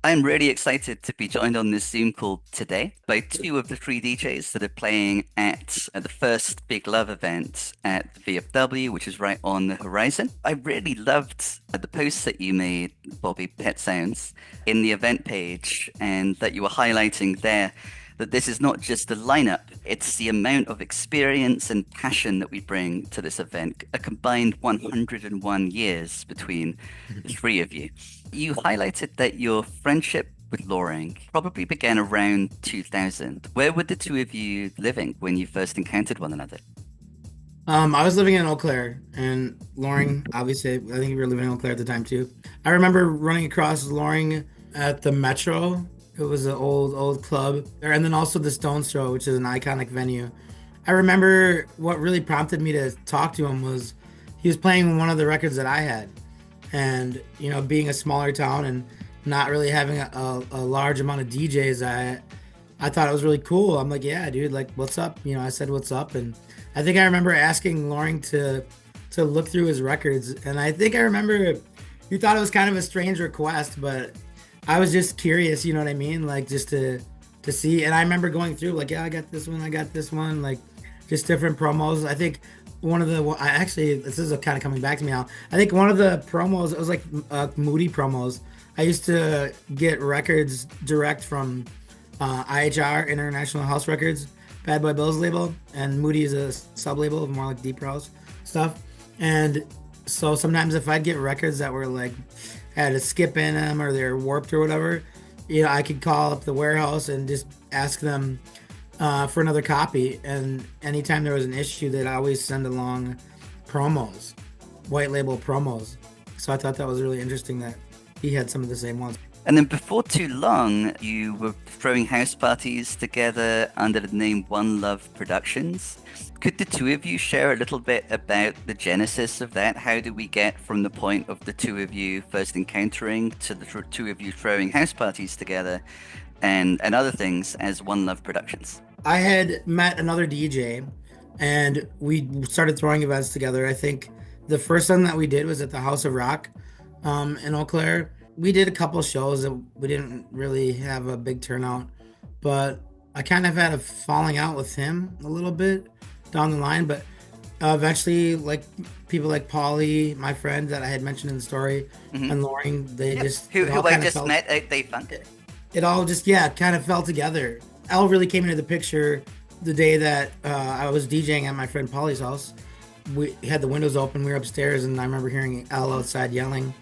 I'm really excited to be joined on this Zoom call today by two of the three DJs that are playing at the first Big Love event at the VFW, which is right on the horizon. I really loved the post that you made, Bobby Pet Sounds, in the event page, and that you were highlighting there that this is not just the lineup, it's the amount of experience and passion that we bring to this event, a combined 101 years between the three of you. You highlighted that your friendship with Loring probably began around 2000. Where were the two of you living when you first encountered one another? I was living in Eau Claire, and Loring, obviously, I think you were living in Eau Claire at the time too. I remember running across Loring at the Metro. It was an old club there, and then also the Stones Throw, which is an iconic venue. I remember what really prompted me to talk to him was he was playing one of the records that I had, and being a smaller town and not really having a large amount of DJs, I thought it was really cool. I'm like, yeah, dude, like, what's up? I said, what's up? And I think I remember asking Loring to look through his records, and I think I remember he thought it was kind of a strange request, but I was just curious, you know what I mean? Like, just to see. And I remember going through, like, yeah, I got this one, like, just different promos. I think one of the I actually this is kind of coming back to me now. I think one of the promos, it was like Moody promos. I used to get records direct from IHR, International House Records, Bad Boy Bill's label, and Moody is a sub label of more like deep house stuff. And so sometimes if I'd get records that were like had a skip in them or they're warped or whatever, I could call up the warehouse and just ask them for another copy. And anytime there was an issue, they'd always send along promos, white label promos. So I thought that was really interesting that he had some of the same ones. And then before too long, you were throwing house parties together under the name One Love Productions. Could the two of you share a little bit about the genesis of that? How did we get from the point of the two of you first encountering to the two of you throwing house parties together and other things as One Love Productions? I had met another DJ and we started throwing events together. I think the first one that we did was at the House of Rock in Eau Claire. We did a couple shows that we didn't really have a big turnout, but I kind of had a falling out with him a little bit down the line. But eventually, like people like Pauly, my friend that I had mentioned in the story, Hmm. and Loring, they Yep. just Who, it all who I kind of just felt met at Day Funk. it all just kind of fell together. L really came into the picture the day that I was DJing at my friend Polly's house. We had the windows open. We were upstairs, and I remember hearing L outside yelling.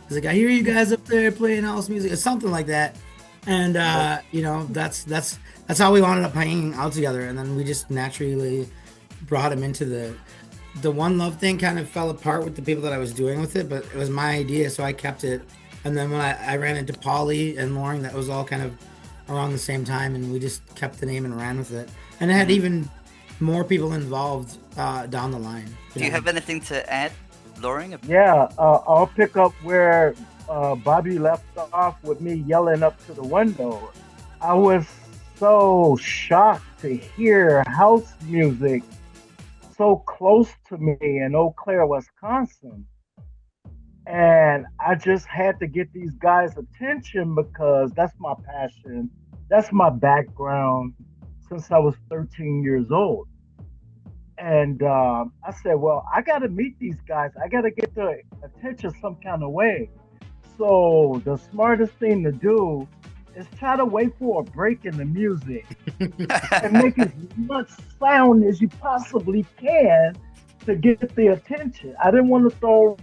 He's like, "I hear you guys up there playing house music," or something like that. And that's how we wound up hanging out together. And then we just naturally brought him into the One Love thing. Kind of fell apart with the people that I was doing with it, but it was my idea, so I kept it. And then when I ran into Polly and Loring, that was all kind of around the same time, and we just kept the name and ran with it. And it had Hmm. even more people involved down the line. Do you have anything to add, Loring? Yeah, I'll pick up where Bobby left off with me yelling up to the window. I was so shocked to hear house music so close to me in Eau Claire, Wisconsin. And I just had to get these guys' attention because that's my passion. That's my background since I was 13 years old. And I said, well, I got to meet these guys. I got to get their attention some kind of way. So the smartest thing to do is try to wait for a break in the music and make as much sound as you possibly can to get the attention. I didn't want to throw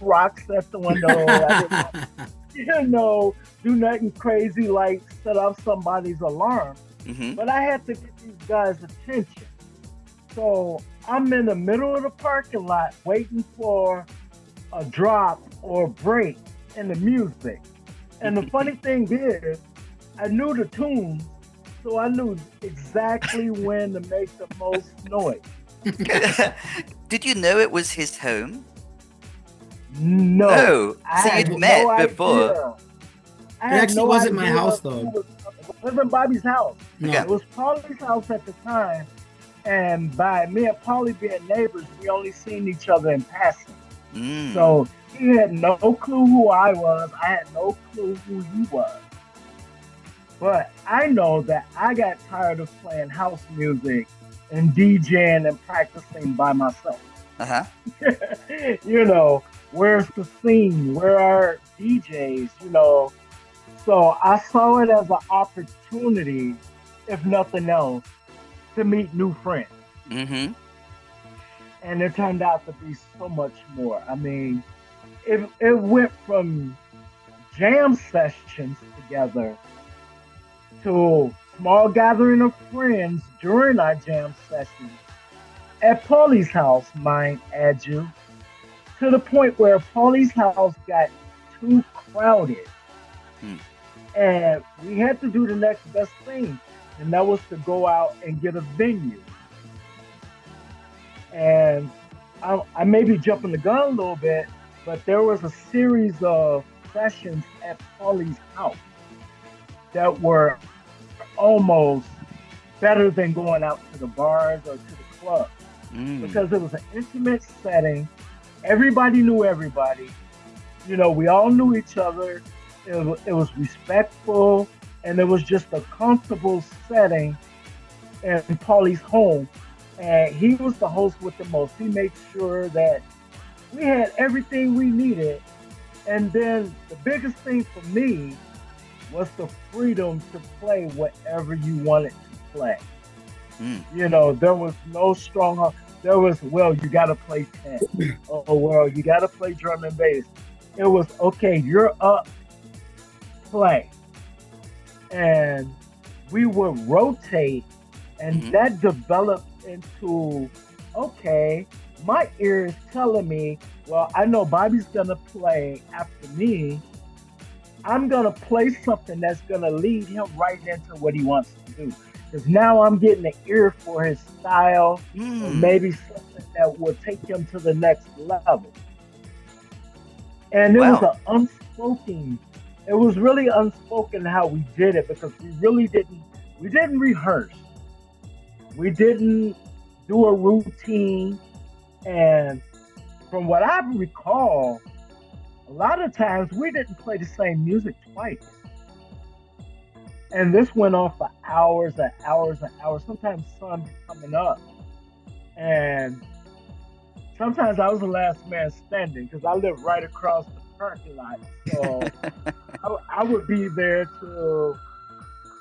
rocks at the window. I didn't want, do nothing crazy like set off somebody's alarm. Hmm. But I had to get these guys' attention. So I'm in the middle of the parking lot waiting for a drop or a break in the music. And the funny thing is, I knew the tunes, so I knew exactly when to make the most noise. Did you know it was his home? No, No. I So had you'd no met before. idea. I It had actually no wasn't my idea house who though. was living in Bobby's house. Okay. No. It was Polly's house at the time, and by me and Polly being neighbors, we only seen each other in passing. Mm. So he had no clue who I was. I had no clue who he was. But I know that I got tired of playing house music and DJing and practicing by myself. Uh-huh. You know, where's the scene? Where are DJs? You know, so I saw it as an opportunity, if nothing else, to meet new friends. Mm-hmm. And it turned out to be so much more. I mean, it went from jam sessions together to small gathering of friends during our jam sessions at Pauly's house, mind add you, to the point where Pauly's house got too crowded Mm. and we had to do the next best thing, and that was to go out and get a venue. And I may be jumping the gun a little bit, but there was a series of sessions at Pauly's house that were almost better than going out to the bars or to the club Mm. because it was an intimate setting. Everybody knew everybody. You know, we all knew each other. It was respectful, and it was just a comfortable setting in Pauly's home. And he was the host with the most. He made sure that we had everything we needed. And then the biggest thing for me was the freedom to play whatever you wanted to play. Mm. You know, there was no strong. There was, well, you got to play 10. Oh, well, you got to play drum and bass. It was, okay, you're up, play. And we would rotate, and Mm-hmm. that developed into, okay, my ear is telling me, well, I know Bobby's going to play after me. I'm going to play something that's going to lead him right into what he wants to do. Because now I'm getting an ear for his style, or Mm. maybe something that will take him to the next level. And it was Wow. an unspoken, it was really unspoken how we did it because we didn't rehearse. We didn't do a routine. And from what I recall, a lot of times we didn't play the same music twice. And this went on for hours and hours and hours. Sometimes sun be coming up. And sometimes I was the last man standing because I lived right across the parking lot. So I would be there till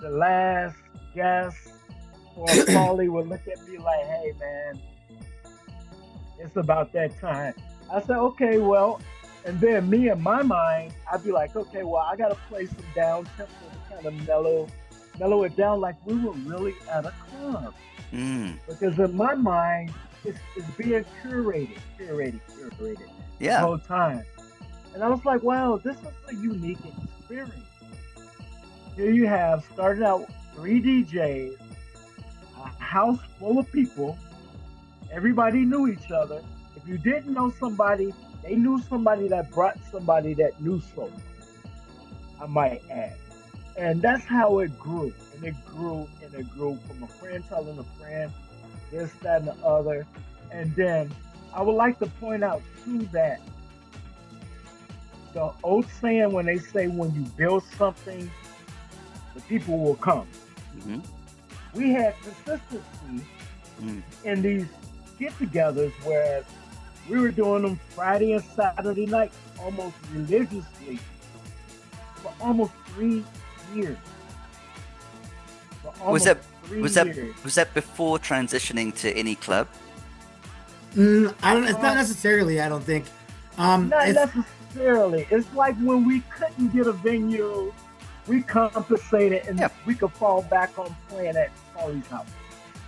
the last guest or Paulie would look at me like, hey man, it's about that time. I said, okay, well, and then me in my mind, I'd be like, okay, well, I gotta play some down tempo to kind of mellow it down like we were really at a club. Mm. Because in my mind, it's being curated the Yeah. whole time. And I was like, wow, this is a unique experience. Here you have started out three DJs, a house full of people. Everybody knew each other. If you didn't know somebody, they knew somebody that brought somebody that knew someone, I might add. And that's how it grew. And it grew and it grew from a friend telling a friend, this, that, and the other. And then I would like to point out too that the old saying when they say when you build something, the people will come. Mm-hmm. We had consistency Mm. in these get-togethers where we were doing them Friday and Saturday night almost religiously for almost 3 years. For Was almost that three was that years. was that before transitioning to any club? I don't. It's not Uh, necessarily. I don't think. Not It's necessarily. It's like when we couldn't get a venue, we compensated and Yeah. we could fall back on playing at Pauly's house.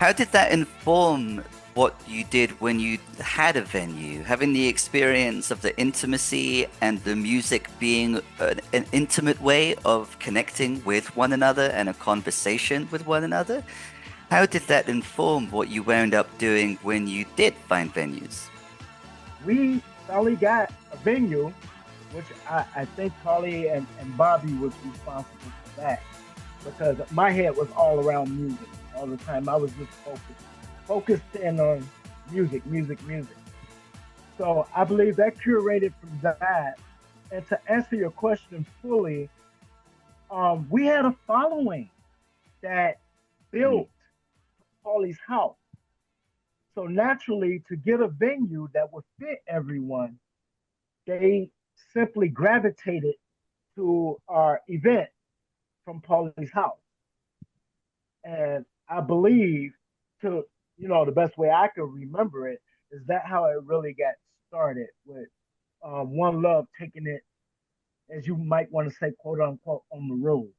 How did that inform what you did when you had a venue? Having the experience of the intimacy and the music being an intimate way of connecting with one another and a conversation with one another? How did that inform what you wound up doing when you did find venues? We finally got a venue, which I think Pauly and Bobby was responsible for that because my head was all around music all the time. I was just focused in on music. So I believe that curated from that. And to answer your question fully, We had a following that Mm. built Paulie's house. So naturally, to get a venue that would fit everyone, they simply gravitated to our event from Paulie's house. And I believe, to the best way I can remember it, is that how it really got started with One Love taking it, as you might want to say, quote unquote, on the road.